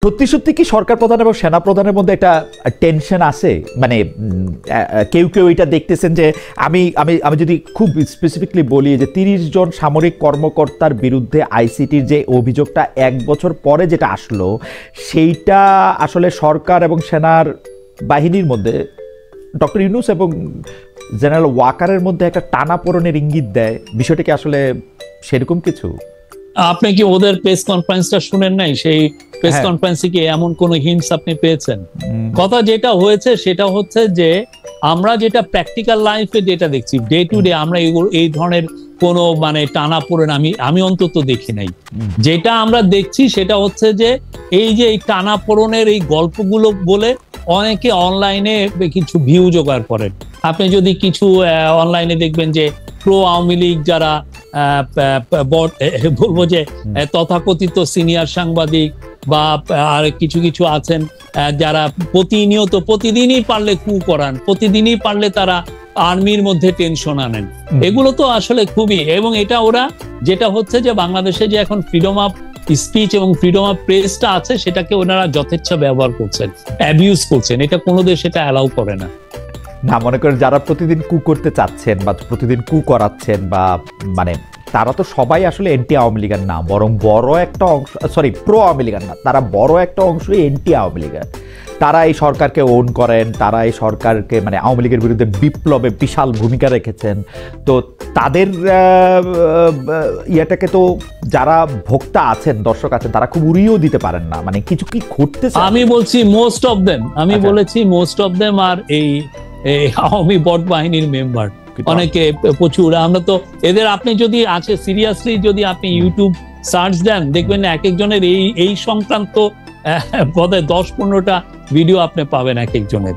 সত্যি সত্যি কি সরকার প্রধান এবং সেনা প্রধানের মধ্যে একটা টেনশন আছে? মানে কেউ কেউ এটা দেখতেছেন যে আমি আমি আমি যদি খুব স্পেসিফিকলি বলি যে ৩০ জন সামরিক কর্মকর্তার বিরুদ্ধে আইসিটির যে অভিযোগটা ১ বছর পরে যেটা আসলো, সেইটা আসলে সরকার এবং সেনার বাহিনীর মধ্যে ডক্টর ইউনূস এবং জেনারেল ওয়াকারের মধ্যে একটা টানাপোড়েনের ইঙ্গিত দেয়। বিষয়টা কি আসলে সেরকম কিছু? আপনি কি ওদের প্রেস কনফারেন্সটা শুনেন নাই? সেই প্রেস কনফারেন্সে কি এমন কোন হিন্টস আপনি পেয়েছেন? কথা যেটা হয়েছে সেটা হচ্ছে যে আমরা যেটা প্র্যাকটিক্যাল লাইফে যেটা দেখছি ডে টু ডে, আমরা এই ধরনের কোনো মানে টানাপোড়েন আমি অন্তত দেখি নাই। যেটা আমরা দেখছি সেটা হচ্ছে যে এই যে এই টানাপোড়েনের এই গল্পগুলো বলে অনেকে অনলাইনে কিছু ভিউ জোগাড় করেন। আপনি যদি কিছু অনলাইনে দেখবেন যে প্রো আওয়ামী লীগ যারা বলবো যে তথাকথিত সিনিয়র সাংবাদিক বা আর কিছু কিছু আছেন যারা প্রতিদিনই পারলে কু করান, প্রতিদিনই পারলে তারা আর্মির মধ্যে টেনশন আনেন। এগুলো তো আসলে খুবই, এবং এটা ওরা যেটা হচ্ছে যে বাংলাদেশে যে এখন ফ্রিডম অফ স্পিচ এবং ফ্রিডম অফ প্রেসটা আছে সেটাকে ওনারা যথেচ্ছা ব্যবহার করছেন, অ্যাবিউজ করছেন। এটা কোনো দেশ এটা অ্যালাউ করে না। না, মনে করেন যারা প্রতিদিন কু করতে চাচ্ছেন বা প্রতিদিন কু করাচ্ছেন বা মানে তারা তো সবাই আসলে এন্টি আওয়ামী লীগের না, বরং বড় একটা অংশ, সরি প্রো আওয়ামী লীগের না, তারা বড় একটা অংশই এন্টি আওয়ামী লীগের। তারা এই সরকারকে ওন করেন, তারা এই সরকারকে মানে আওয়ামী লীগের বিরুদ্ধে বিপ্লবে বিশাল ভূমিকা রেখেছেন। তো তাদের ইয়েটাকে তো যারা ভোক্তা আছেন, দর্শক আছেন, তারা খুব উড়িয়েও দিতে পারেন না। মানে কিছু কি ঘটতেছে? আমি বলছি মোস্ট অফ দেম, বলেছি মোস্ট অফ দেম আর এই আওয়ামী বট বাহিনীর মেম্বার অনেকে প্রচুর। আমরা তো এদের, আপনি যদি আছে সিরিয়াসলি যদি আপনি ইউটিউব সার্চ দেন দেখবেন এক একজনের এই সংক্রান্ত বোধহয় ১০-১৫টা ভিডিও আপনি পাবেন এক একজনের।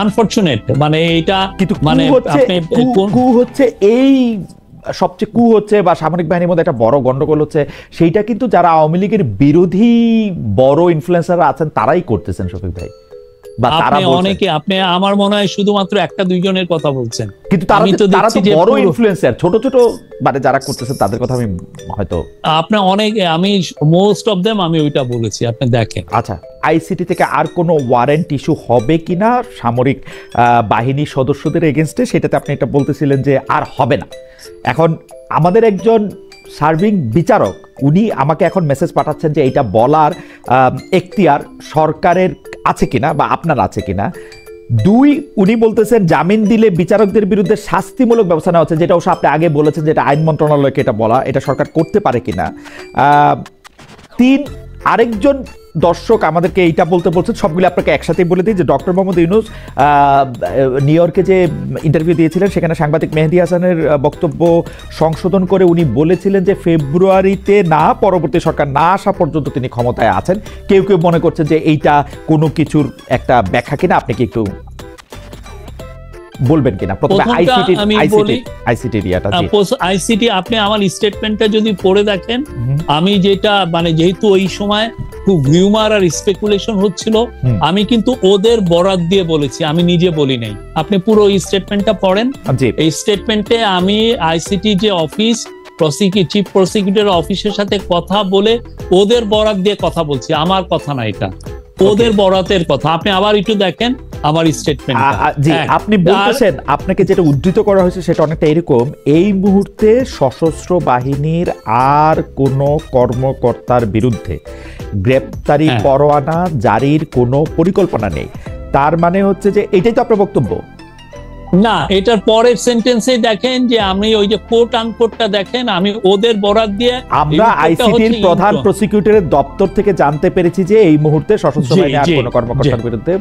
আনফরচুনেট মানে এটা মানে কু হচ্ছে এই সবচেয়ে কু হচ্ছে বা সামরিক বাহিনীর মধ্যে একটা বড় গন্ডগোল হচ্ছে, সেইটা কিন্তু যারা আওয়ামী লীগের বিরোধী বড় ইনফ্লুয়েন্সাররা আছেন তারাই করতেছেন শফিক ভাই। অনেকে, আপনি আমার মনে হয় শুধুমাত্র ১-২ জনের কথা বলছেন, কিন্তু তারা তো বড় ইনফ্লুয়েন্সার। ছোট ছোট মানে যারা করতেছেন তাদের কথা আমি হয়তো আপনি আমি মোস্ট অফ দেম আমি ওইটা বলেছি, আপনি দেখেন। আচ্ছা, আইসিটি থেকে আর কোনো ওয়ারেন্ট ইস্যু হবে কিনা সামরিক বাহিনীর সদস্যদের এগেনস্টে, সেটাতে আপনি এটা বলতেছিলেন যে আর হবে না। এখন আমাদের একজন সার্ভিং বিচারক উনি আমাকে এখন মেসেজ পাঠাচ্ছেন যে এটা বলার এখতিয়ার সরকারের আছে কিনা বা আপনার আছে কিনা। ২, উনি বলতেছেন জামিন দিলে বিচারকদের বিরুদ্ধে শাস্তিমূলক ব্যবস্থা নেওয়া হচ্ছে, যেটা অবশ্য আপনি আগে বলেছেন যেটা আইন মন্ত্রণালয়কে এটা বলা, এটা সরকার করতে পারে কিনা। ৩, আরেকজন দর্শক আমাদেরকে এইটা বলতে বলছেন, সবগুলো আপনাকে একসাথেই বলে দিই যে ডক্টর মোহাম্মদ ইউনূস নিউ ইয়র্কে যে ইন্টারভিউ দিয়েছিলেন সেখানে সাংবাদিক মেহেদী হাসানের বক্তব্য সংশোধন করে উনি বলেছিলেন যে ফেব্রুয়ারিতে না, পরবর্তী সরকার না আসা পর্যন্ত তিনি ক্ষমতায় আছেন। কেউ কেউ মনে করছেন যে এইটা কোনো কিছুর একটা ব্যাখ্যা কিনা, আপনি কি একটু বলবেন কিনা? প্রথমে আইসিটি আপনি আমার স্টেটমেন্টটা যদি পড়ে দেখেন, আমি যেটা মানে যেহেতু ওই সময় খুব রিউমার আর স্পেকুলেশন হচ্ছিল, আমি কিন্তু ওদের বরাত দিয়ে বলেছি, আমি নিজে বলি নাই। আপনি পুরো স্টেটমেন্টটা পড়েন। এই স্টেটমেন্টে আমি আইসিটি যে অফিস চিফ প্রসিকিউটর অফিসের সাথে কথা বলে ওদের বরাত দিয়ে কথা বলছি, আমার কথা না, এটা ওদের বরাতের কথা। আপনি আবার একটু দেখেন আমার স্টেটমেন্ট। জি, আপনি বলতেছেন, আপনাকে যেটা উদ্ধৃত করা হয়েছে সেটা অনেকটা এরকম: এই মুহূর্তে সশস্ত্র বাহিনীর আর কোনো কর্মকর্তার বিরুদ্ধে গ্রেপ্তারি পরোয়ানা জারির কোনো পরিকল্পনা নেই। তার মানে হচ্ছে যে এটাই তো আপনার বক্তব্য না? এটার পরের সেন্টেন্সে দেখেন যে আমি ওই যে কোট আনকোটটা দেখেন, আমি ওদের বরাত দিয়ে আমরা আইসিটির প্রধান প্রসিকিউটরের দপ্তর থেকে জানতে পেরেছি যে এই মুহূর্তে সশস্ত্র বাহিনীর আর কোনো কর্মকর্তার বিরুদ্ধে।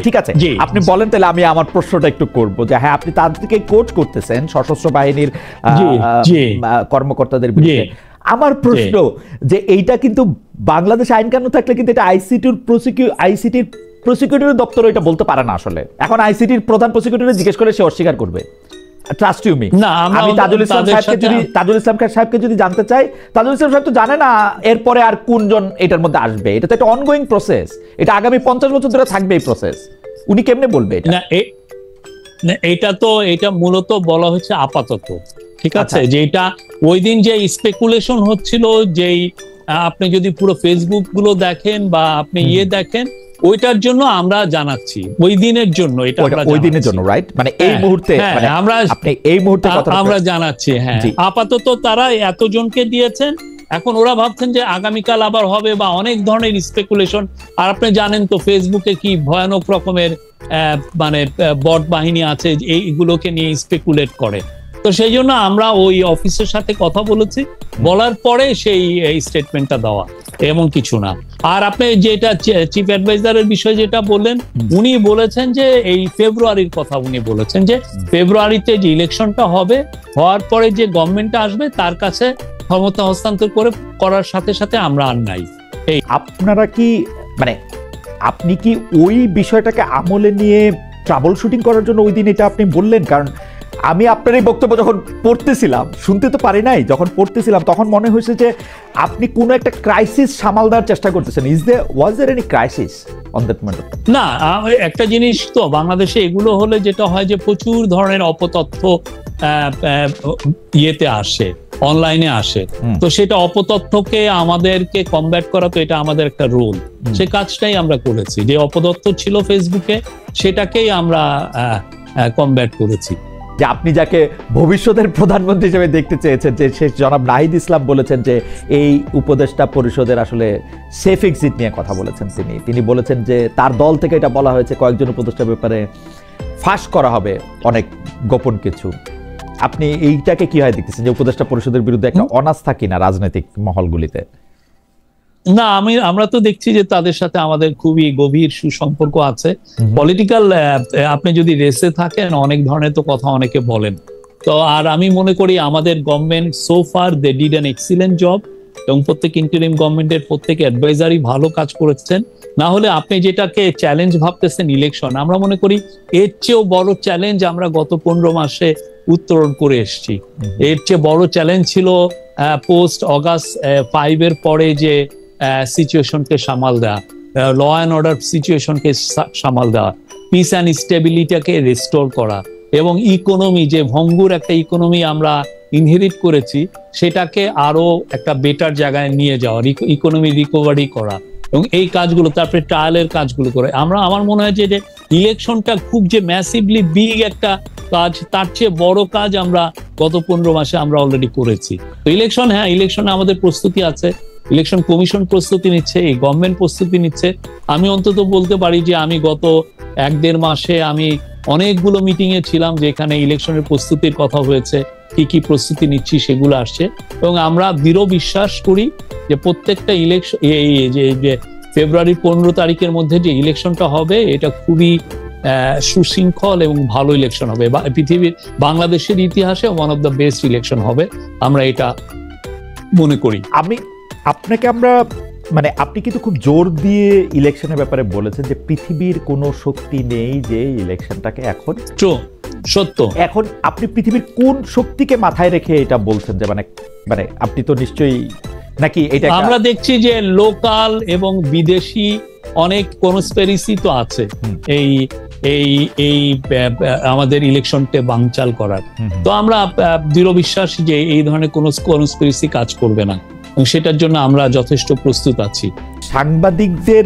ঠিক আছে, আপনি বলেন তাহলে আমি আমার প্রশ্নটা একটু করব যে হ্যাঁ, আপনি তাদেরকে কোচ করতেছেন সশস্ত্র বাহিনীর কর্মকর্তাদের বিরুদ্ধে। আমার প্রশ্ন যে এইটা কিন্তু বাংলাদেশ আইন কানুন থাকলে কিন্তু এটা আইসিটির প্রসিকিউটরের দপ্তর এটা বলতে পারে না আসলে। এখন আইসিটির প্রধান প্রসিকিউটর জিজ্ঞেস করে সে অস্বীকার করবে। Trust you me. আমি তাজুল ইসলাম সাহেবকে যদি জানতে চাই, তাজুল ইসলাম সাহেব তো জানে না এরপরে আর কোনজন এটার মধ্যে আসবে। এটা তো একটা অনগোয়িং প্রসেস, এটা আগামী ৫০ বছর ধরে থাকবে এই প্রসেস। উনি কেমনে বলবে এটা? এটা মূলত বলা হচ্ছে আপাতত, ঠিক আছে। যেটা ওই দিন যে স্পেকুলেশন হচ্ছিল যেই আপনি যদি পুরো ফেসবুক গুলো দেখেন বা আপনি দেখেন, ওইটার জন্য আমরা জানাচ্ছি, ওই দিনের জন্য, এটা ওই দিনের জন্য, রাইট? মানে এই মুহূর্তে আমরা আপনি এই মুহূর্তে আমরা জানাচ্ছি। হ্যাঁ, আপাতত তারা এতজনকে দিয়েছেন, এখন ওরা ভাবছেন যে আগামীকাল আবার হবে, বা অনেক ধরনের স্পেকুলেশন। আর আপনি জানেন তো ফেসবুকে কি ভয়ানক রকমের মানে বট বাহিনী আছে, এইগুলোকে নিয়ে স্পেকুলেট করে। তো সেই জন্য আমরা ওই অফিসের সাথে কথা বলেছি, বলার পরে সেই স্টেটমেন্টটা দেওয়া, এমন কিছু না। আর আপনি যেটা চিফ অ্যাডভাইজারের বিষয় যেটা বললেন, উনি বলেছেন যে এই ফেব্রুয়ারির কথা উনি বলেছেন যে ফেব্রুয়ারিতে যে ইলেকশনটা হবে, হওয়ার পরে যে গভর্নমেন্টটা আসবে তার কাছে ক্ষমতা হস্তান্তর করার সাথে সাথে আমরা আর নাই। আপনারা কি মানে আপনি কি ওই বিষয়টাকে আমলে নিয়ে ট্রাবল শুটিং করার জন্য ওই দিন এটা আপনি বললেন? কারণ আমি আপনার এই বক্তব্য যখন পড়তেছিলাম, শুনতে তো পারি নাই, যখন পড়তেছিলাম তখন মনে হয়েছে যে আপনি কোনো একটা ক্রাইসিস সামাল দেওয়ার চেষ্টা করতেছেন। Was there any crisis on that matter? না, একটা জিনিস তো বাংলাদেশে এগুলো হলে যেটা হয় যে প্রচুর ধরনের অপতথ্য ইয়েতে আসে, অনলাইনে আসে। তো সেটা অপতথ্যকে আমাদেরকে কমব্যাট করা, তো এটা আমাদের একটা রোল। সে কাজটাই আমরা করেছি। যে অপতথ্য ছিল ফেসবুকে, সেটাকেই আমরা কমব্যাট করেছি। যে আপনি যাকে ভবিষ্যতের প্রধানমন্ত্রী হিসেবে দেখতে চেয়েছেন, যে শেখ জনাব নাহিদ ইসলাম বলেছেন যে এই উপদেষ্টা পরিষদের আসলে সেফ এক্সিট নিয়ে কথা বলেছেন। তিনি বলেছেন যে তার দল থেকে এটা বলা হয়েছে কয়েকজন উপদেষ্টার ব্যাপারে ফাঁস করা হবে অনেক গোপন কিছু। আপনি এইটাকে কি হয় দেখতেছেন, যে উপদেষ্টা পরিষদের বিরুদ্ধে একটা অনাস্থা কিনা রাজনৈতিক মহলগুলিতে? না, আমরা তো দেখছি যে তাদের সাথে আমাদের খুবই গভীর সুসম্পর্ক আছে। পলিটিক্যাল আপনি যদি রেসে থাকেন, অনেক ধরনের তো কথা অনেকে বলেন। তো আর আমি মনে করি আমাদের government so far they did an excellent job, এবং প্রত্যেক ইন্টারিম গভর্নমেন্টের প্রত্যেক অ্যাডভাইজারই ভালো কাজ করেছেন। না হলে আপনি যেটাকে চ্যালেঞ্জ ভাবতেছেন ইলেকশন, আমরা মনে করি এর চেয়েও বড় চ্যালেঞ্জ আমরা গত 15 মাসে উত্তরণ করে এসেছি। এর চেয়ে বড় চ্যালেঞ্জ ছিল পোস্ট অগাস্ট 5 এর পরে যে সিচুয়েশনকে সামাল দেওয়া, ল অ্যান্ড অর্ডার সিচুয়েশনকে সামাল দেওয়া, পিস অ্যান্ড স্টেবিলিটিকে রেস্টোর করা, এবং ইকোনমি, যে ভঙ্গুর একটা ইকোনমি আমরা ইনহেরিট করেছি, সেটাকে আরো একটা বেটার জায়গায় নিয়ে যাওয়া, ইকোনমি রিকভারি করা, এবং এই কাজগুলো, তারপরে ট্রায়ালের কাজগুলো করে আমার মনে হয় যে ইলেকশনটা খুব যে ম্যাসিভলি বিগ একটা কাজ, তার চেয়ে বড় কাজ আমরা গত 15 মাসে আমরা অলরেডি করেছি। তো ইলেকশন, হ্যাঁ, ইলেকশনে আমাদের প্রস্তুতি আছে, ইলেকশন কমিশন প্রস্তুতি নিচ্ছে, এই গভর্নমেন্ট প্রস্তুতি নিচ্ছে। আমি অন্তত বলতে পারি যে আমি গত 1-1.5 মাসে আমি অনেকগুলো মিটিং এ ছিলাম, যেখানে ইলেকশনের প্রস্তুতির কথা হয়েছে, কি কি প্রস্তুতি নিচ্ছি সেগুলো আসছে। এবং আমরা দৃঢ় বিশ্বাস করি যে প্রত্যেকটা ইলেকশন, যে ফেব্রুয়ারি 15 তারিখের মধ্যে যে ইলেকশনটা হবে, এটা খুবই সুশৃঙ্খল এবং ভালো ইলেকশন হবে, পৃথিবীর বাংলাদেশের ইতিহাসে one of the best election হবে, আমরা এটা মনে করি। আমরা মানে আপনি কিন্তু খুব জোর দিয়ে ইলেকশনের ব্যাপারে বলেছেন যে পৃথিবীর কোনো শক্তি নেই যে ইলেকশনটাকে এখন সত্য। এখন আপনি পৃথিবীর কোন শক্তিকে মাথায় রেখে এটা বলছেন? যে মানে আপনি তো নিশ্চয়ই, নাকি এটা আমরা দেখছি যে লোকাল এবং বিদেশি অনেক কনস্পিরেসি তো আছে এই আমাদের ইলেকশনকে বানচাল করার। তো আমরা দৃঢ় বিশ্বাসী যে এই ধরনের কোনো কনস্পিরেসি কাজ করবে না, এবং সেটার জন্য আমরা যথেষ্ট প্রস্তুত আছি। সাংবাদিকদের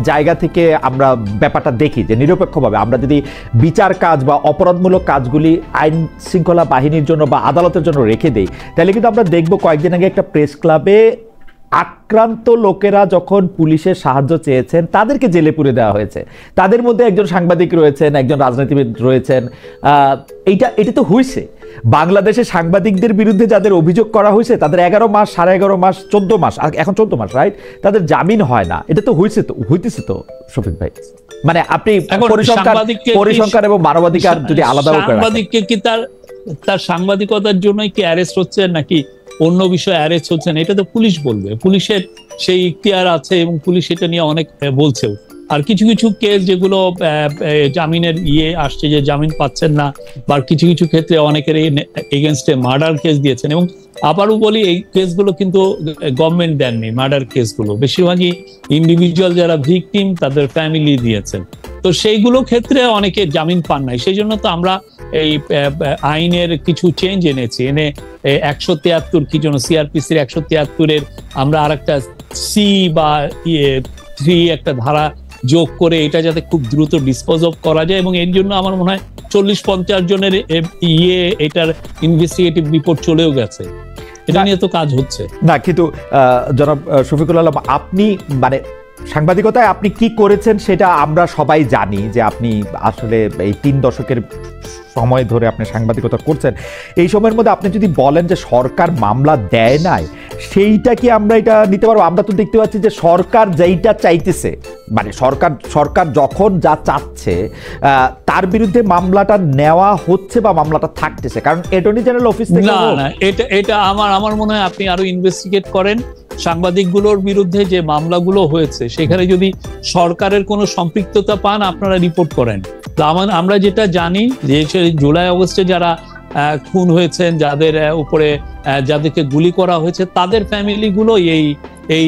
জায়গা থেকে আমরা ব্যাপারটা দেখি যে নিরপেক্ষভাবে আমরা যদি বিচার কাজ বা অপরাধমূলক কাজগুলি আইন শৃঙ্খলা বাহিনীর জন্য বা আদালতের জন্য রেখে দেই, তাহলে কিন্তু আমরা দেখব কয়েকদিন আগে একটা প্রেস ক্লাবে আক্রান্ত লোকেরা যখন পুলিশের সাহায্য চেয়েছেন, তাদেরকে জেলে পুরে দেওয়া হয়েছে। তাদের মধ্যে একজন সাংবাদিক রয়েছেন, একজন রাজনীতিবিদ রয়েছেন। এটা তো হয়েছে। বাংলাদেশে সাংবাদিকদের বিরুদ্ধে যাদের অভিযোগ করা হয়েছে, তাদের 11 মাস, 11.5 মাস, 14 মাস, এখন 14 মাস, রাইট, তাদের জামিন হয় না। এটা তো হইতেছে তো শফিক ভাই। মানে আপনি পরিসংখ্যান এবং মানবাধিকার যদি আলাদা, সাংবাদিককে কি তার সাংবাদিকতার জন্যই কি অ্যারেস্ট হচ্ছে, নাকি অন্য বিষয়ে অ্যারেস্ট হচ্ছেন, এটা তো পুলিশ বলবে। পুলিশের সেই ইখতিয়ার আছে, এবং পুলিশ এটা নিয়ে অনেক বলছেও। আর কিছু কিছু কেস যেগুলো জামিনের আসছে, যে জামিন পাচ্ছেন না, বা কিছু কিছু ক্ষেত্রে অনেকের এগেনস্টে মার্ডার কেস দিয়েছেন। এবং আবারও বলি, এই কেসগুলো কিন্তু গভর্নমেন্ট দেননি, মার্ডার কেসগুলো বেশিরভাগই ইন্ডিভিজুয়াল যারা ভিকটিম তাদের ফ্যামিলি দিয়েছেন। তো সেইগুলো ক্ষেত্রে অনেকে জামিন পান নাই। সেই জন্য তো আমরা এই আইনের কিছু চেঞ্জ এনেছি, এনে 173 কি জন্য সিআরপিসির 173-এর আমরা আরেকটা সি বা 3 একটা ধারা যোগ করে এটা যাতে খুব দ্রুত ডিসপোজ অফ করা যায়, এবং এর জন্য আমার মনে হয় 40-50 জনের এটার ইনভেস্টিগেটিভ রিপোর্ট চলেও গেছে। এটা নিয়ে তো কাজ হচ্ছে না। কিন্তু জনাব শফিকুল আলম, আপনি মানে সাংবাদিকতায় আপনি কি করেছেন সেটা আমরা সবাই জানি, যে আপনি আসলে এই 3 দশকের সময় ধরে আপনি সাংবাদিকতা করছেন। এই সময়ের মধ্যে আপনি যদি বলেন যে সরকার মামলা দেয় নাই, সেইটা কি আমরা এটা নিতে পারবো? আমরা তো দেখতে পাচ্ছি যে সরকার যেইটা চাইতেছে, মানে সরকার যখন যা চাচ্ছে তার বিরুদ্ধে মামলাটা নেওয়া হচ্ছে বা মামলাটা থাকতেছে, কারণ অ্যাটর্নি জেনারেল অফিস থেকে না এটা আমার মনে হয় আপনি আরো ইনভেস্টিগেট করেন। সাংবাদিকগুলোর বিরুদ্ধে যে মামলাগুলো হয়েছে সেখানে যদি সরকারের কোনো সম্পৃক্ততা পান আপনারা রিপোর্ট করেন। আমরা যেটা জানি যে জুলাই আগস্টে যারা খুন হয়েছেন, যাদের উপরে যাদেরকে গুলি করা হয়েছে, তাদের ফ্যামিলিগুলো এই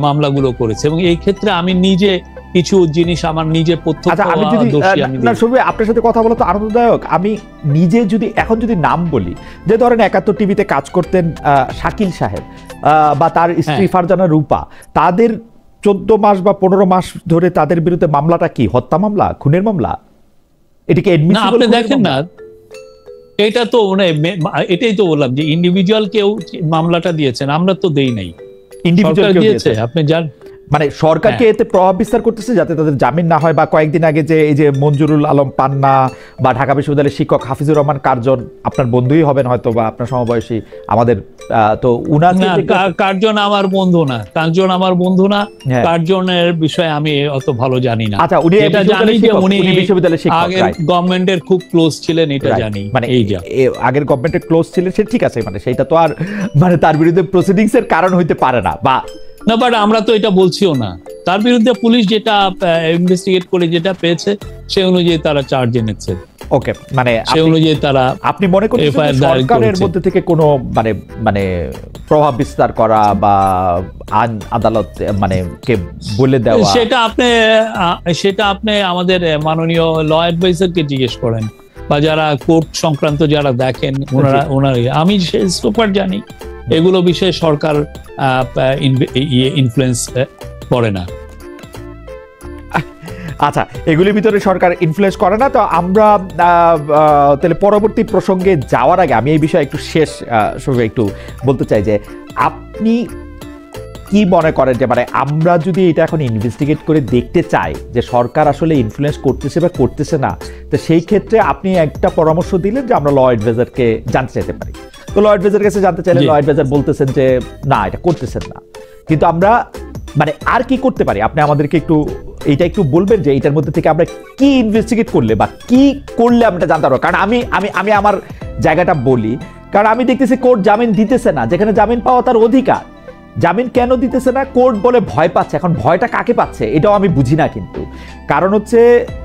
মামলাগুলো করেছে, এবং এই ক্ষেত্রে আমি নিজে কিছু জিনিস আমার নিজের আপনার সাথে কথা বলা তো আনন্দদায়ক। আমি নিজে যদি এখন যদি নাম বলি, যে ধরেন 71 টিভিতে কাজ করতেন শাকিল সাহেব বা তার স্ত্রী ফারজানা রূপা, তাদের 14 মাস বা 15 মাস ধরে তাদের বিরুদ্ধে মামলাটা কি হত্যা মামলা, খুনের মামলা? এটিকে আপনি দেখেন না, এটা তো এটাই তো বললাম যে ইন্ডিভিজুয়াল কেউ মামলাটা দিয়েছেন, আমরা তো দেই নাই, ইন্ডিভিজুয়াল দিয়েছে। আপনি জানেন মানে সরকারকে এতে প্রভাব বিস্তার করতেছে যাতে তাদের জামিন না হয়। বা কয়েকদিন আগে যে এই যে মঞ্জুরুল আলম পান্না বা ঢাকা বিশ্ববিদ্যালয়ের শিক্ষক হাফিজুর রহমান কার্জন, আপনার বন্ধুই হবেন হয়তো বা আপনার সমবয়সী আমাদের, তো কার্জন আমার বন্ধু না, কার্জনের বিষয়ে আমি অত ভালো জানি না। আচ্ছা, উনি এটা জানি যে উনি বিশ্ববিদ্যালয়ের শিক্ষক, আগের গভর্নমেন্টের খুব ক্লোজ ছিলেন, এটা জানি। মানে এই যে আগের গভর্নমেন্টের ক্লোজ ছিলেন সে ঠিক আছে, মানে সেটা তো আর মানে তার বিরুদ্ধে প্রসিডিংস এর কারণ হইতে পারে না বা না, বাট আমরা তো এটা বলছিও না। তার বিরুদ্ধে পুলিশ যেটা ইনভেস্টিগেট করে যেটা পেয়েছে সে অনুযায়ী তারা চার্জ এনেছে। ওকে, মানে সে অনুযায়ী তারা, আপনি মনে করছেন সরকারের মধ্যে থেকে কোনো মানে প্রভাব বিস্তার করা বা আদালত মানে কে বলে দেওয়া, সেটা আপনি আমাদের মাননীয় ল অ্যাডভাইজারকে জিজ্ঞেস করেন, বা যারা কোর্ট সংক্রান্ত যারা দেখেন ওনারা আমি সুপার জানি এগুলো বিষয়ে সরকার ইনফ্লুয়েন্স করে না। আচ্ছা, এগুলির ভিতরে সরকার ইনফ্লুয়েন্স করে না। তো আমরা তাহলে পরবর্তী প্রসঙ্গে যাওয়ার আগে আমি এই বিষয়ে একটু শেষ একটু বলতে চাই যে আপনি কি মনে করেন যে মানে আমরা যদি এটা এখন ইনভেস্টিগেট করে দেখতে চাই যে সরকার আসলে ইনফ্লুয়েন্স করতেছে বা করতেছে না, তো সেই ক্ষেত্রে আপনি একটা পরামর্শ দিলেন যে আমরা ল অ্যাডভাইজারকে জানতে চাইতে পারি। তো ল অ্যাডভাইজার কাছে জানতে চাইলে ল অ্যাডভাইজার বলতেছেন যে না, এটা করতেছেন না। কিন্তু আমরা মানে আর কি করতে পারি? আপনি আমাদেরকে একটু বলবেন যে এটার মধ্যে থেকে আমরা কি ইনভেস্টিগেট করলে বা কি করলে আমরা জানতে পারবো। কারণ আমি আমার জায়গাটা বলি, কারণ আমি দেখতেছি কোর্ট জামিন দিতেছে না, যেখানে জামিন পাওয়া তার অধিকার। জামিন কেন দিতেছে না? কোর্ট বলে ভয় পাচ্ছে। এখন ভয়টা কাকে পাচ্ছে এটাও আমি বুঝি না, কিন্তু কারণ হচ্ছে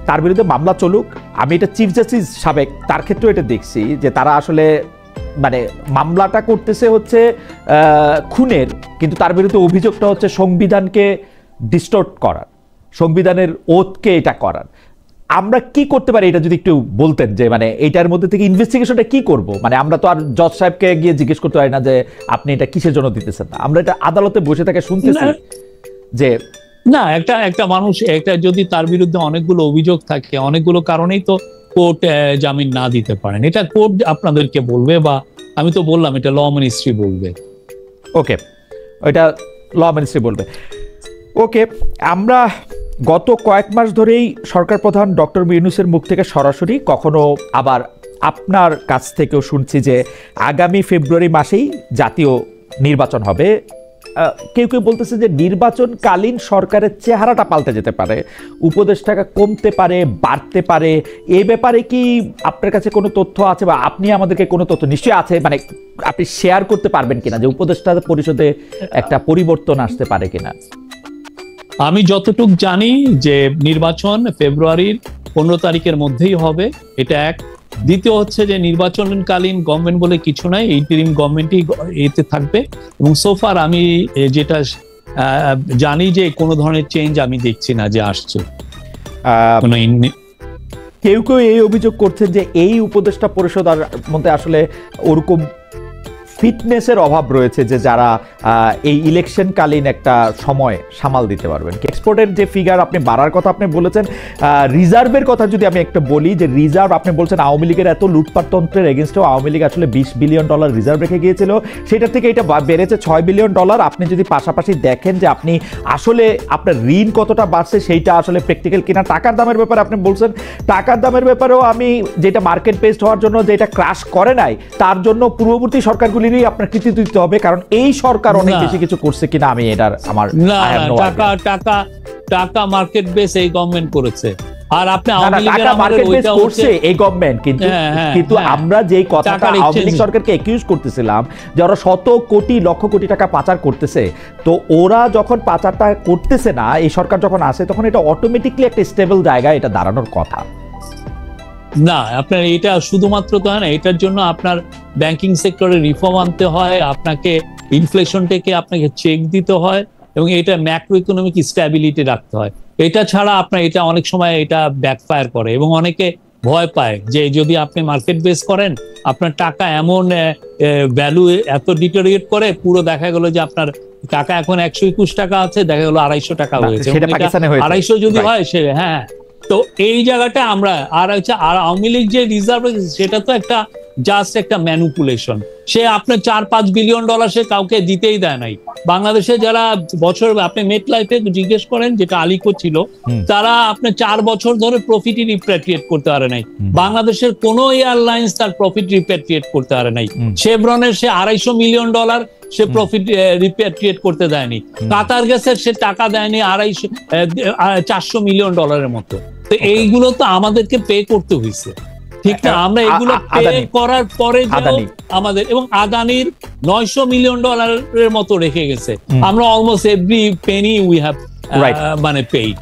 তার বিরুদ্ধে মামলা চলুক। আমি এটা চিফ জাস্টিস সাবেক, তার ক্ষেত্রেও এটা দেখছি যে তারা আসলে মানে মামলাটা করতেছে হচ্ছে খুনের, কিন্তু তার বিরুদ্ধে অভিযোগটা হচ্ছে সংবিধানকে ডিস্টর্ট করার, সংবিধানের ওথকে এটা করার। আমরা কি করতে পারি এটা যদি একটু বলতেন, যে মানে এইটার মধ্যে থেকে ইনভেস্টিগেশনটা কি করব? মানে আমরা তো আর জজ সাহেবকে গিয়ে জিজ্ঞেস করতে পারি না যে আপনি এটা কিসের জন্য দিতেছেন না। আমরা এটা আদালতে বসে থেকে শুনতেছি যে না, একটা মানুষ একটা যদি তার বিরুদ্ধে অনেকগুলো অভিযোগ থাকে, অনেকগুলো কারণেই তো কোর্ট জামিন না দিতে পারেন। এটা কোর্ট আপনাদেরকে বলবে, বা আমি তো বললাম এটা ল মিনিস্ট্রি বলবে। ওকে, ওইটা ল মিনিস্ট্রি বলবে। ওকে, আমরা গত কয়েক মাস ধরেই সরকার প্রধান ডক্টর ইউনূসের মুখ থেকে সরাসরি, কখনো আবার আপনার কাছ থেকেও শুনছি যে আগামী ফেব্রুয়ারি মাসেই জাতীয় নির্বাচন হবে। কেউ কেউ বলতেছে যে নির্বাচনকালীন সরকারের চেহারাটা পাল্টে যেতে পারে, উপদেষ্টাটা কমতে পারে, বাড়তে পারে। এ ব্যাপারে কি আপনার কাছে কোনো তথ্য আছে, বা আপনি আমাদেরকে কোনো তথ্য নিশ্চয়ই আছে, মানে আপনি শেয়ার করতে পারবেন কিনা যে উপদেষ্টা পরিষদে একটা পরিবর্তন আসতে পারে কিনা? আমি যতটুক জানি যে নির্বাচন ফেব্রুয়ারির 15 তারিখের মধ্যেই হবে, এটা এক। দ্বিতীয় হচ্ছে যে নির্বাচনকালীন গভর্নমেন্ট বলে কিছু নাই, ইন্টারিম গভর্নমেন্টই এতে থাকবে। এবং সোফার আমি যেটা জানি যে কোনো ধরনের চেঞ্জ আমি দেখছি না যে আসছে। কোনো কেউ কেউ এই অভিযোগ করছেন যে এই উপদেষ্টা পরিষদের মধ্যে আসলে ওরকম ফিটনেসের অভাব রয়েছে যে যারা এই ইলেকশনকালীন একটা সময় সামাল দিতে পারবেন। এক্সপোর্টের যে ফিগার আপনি বাড়ার কথা আপনি বলেছেন, রিজার্ভের কথা যদি আমি একটা বলি, যে রিজার্ভ আপনি বলছেন আওয়ামী লীগের এত লুটপাটতন্ত্রের এগেনস্টেও আওয়ামী লীগ আসলে $20 বিলিয়ন রিজার্ভ রেখে গিয়েছিল, সেটার থেকে এটা বেড়েছে $6 বিলিয়ন। আপনি যদি পাশাপাশি দেখেন যে আপনি আসলে আপনার ঋণ কতটা বাড়ছে সেইটা আসলে প্র্যাকটিক্যাল কিনা। টাকার দামের ব্যাপারে আপনি বলছেন, টাকার দামের ব্যাপারেও আমি যেটা মার্কেট বেসড হওয়ার জন্য যেটা ক্রাশ করে নাই, তার জন্য পূর্ববর্তী সরকারগুলিরই আপনার কৃতিত্ব দিতে হবে, কারণ এই সরকার অনেক বেশি কিছু করছে কিনা আমি এটার আমার টাকা মার্কেট বেস এই গভর্নমেন্ট করেছে। আর আপনি আওয়ামী লীগের মার্কেট বেস করছে এই গভর্নমেন্ট, কিন্তু আমরা যেই কথাটা আওয়ামী লীগ সরকারকে অ্যাকিউজ করতেছিলাম যে ওরা শত কোটি লক্ষ কোটি টাকা পাচার করতেছে, তো ওরা যখন পাচারটা করতেছে না, এই সরকার যখন আসে তখন এটা অটোমেটিকলি একটা স্টেবল জায়গায় এটা দাঁড়ানোর কথা না। আপনার এটা শুধুমাত্র তো হয় না, এটার জন্য আপনার ব্যাংকিং সেক্টরে রিফর্ম আনতে হয়, আপনাকে ইনফ্লেশনটাকে আপনাকে চেক দিতে হয়, এবং এটা ম্যাক্রো ইকোনমিক স্ট্যাবিলিটি রাখতে হয়। এটা ছাড়া আপনার এটা অনেক সময় এটা ব্যাকফায়ার করে, এবং অনেকে ভয় পায় যে যদি আপনি মার্কেট বেস করেন আপনার টাকা এমন ভ্যালু এত ডিটোরিয়েট করে, পুরো দেখা গেল যে আপনার টাকা এখন 121 টাকা আছে, দেখা গেল 250 টাকা হয়েছে। 250 যদি হয় সে তো এই জায়গাটা আমরা আর আওয়ামী লীগ যে রিজার্ভ সেটা তো একটা জাস্ট একটা ম্যানিপুলেশন। সে আপনার $4-5 বিলিয়ন সে কাউকে দিতেই দেয় নাই। বাংলাদেশে যারা বছর আপনি মেট লাইফে জিজ্ঞেস করেন, যেটা আলিকো ছিল, তারা আপনার 4 বছর ধরে প্রফিটই রিপ্যাট্রিয়েট করতে পারে নাই। বাংলাদেশের কোন এয়ারলাইন্স তার প্রফিট রিপ্যাট্রিয়েট করতে পারে নাই। শেভরনের সে $250 মিলিয়ন সে প্রফিট রিপ্যাট্রিয়েট করতে দেয়নি। কাতার গ্যাসের সে টাকা দেয়নি $400 মিলিয়ন মতো। তো এইগুলো তো আমাদেরকে পে করতে হয়েছে, ঠিক না? আমরা এগুলো পে করার পরে আমাদের, এবং আদানির $900 মিলিয়ন মতো রেখে গেছে। আমরা almost every Penney we have মানে পেইড।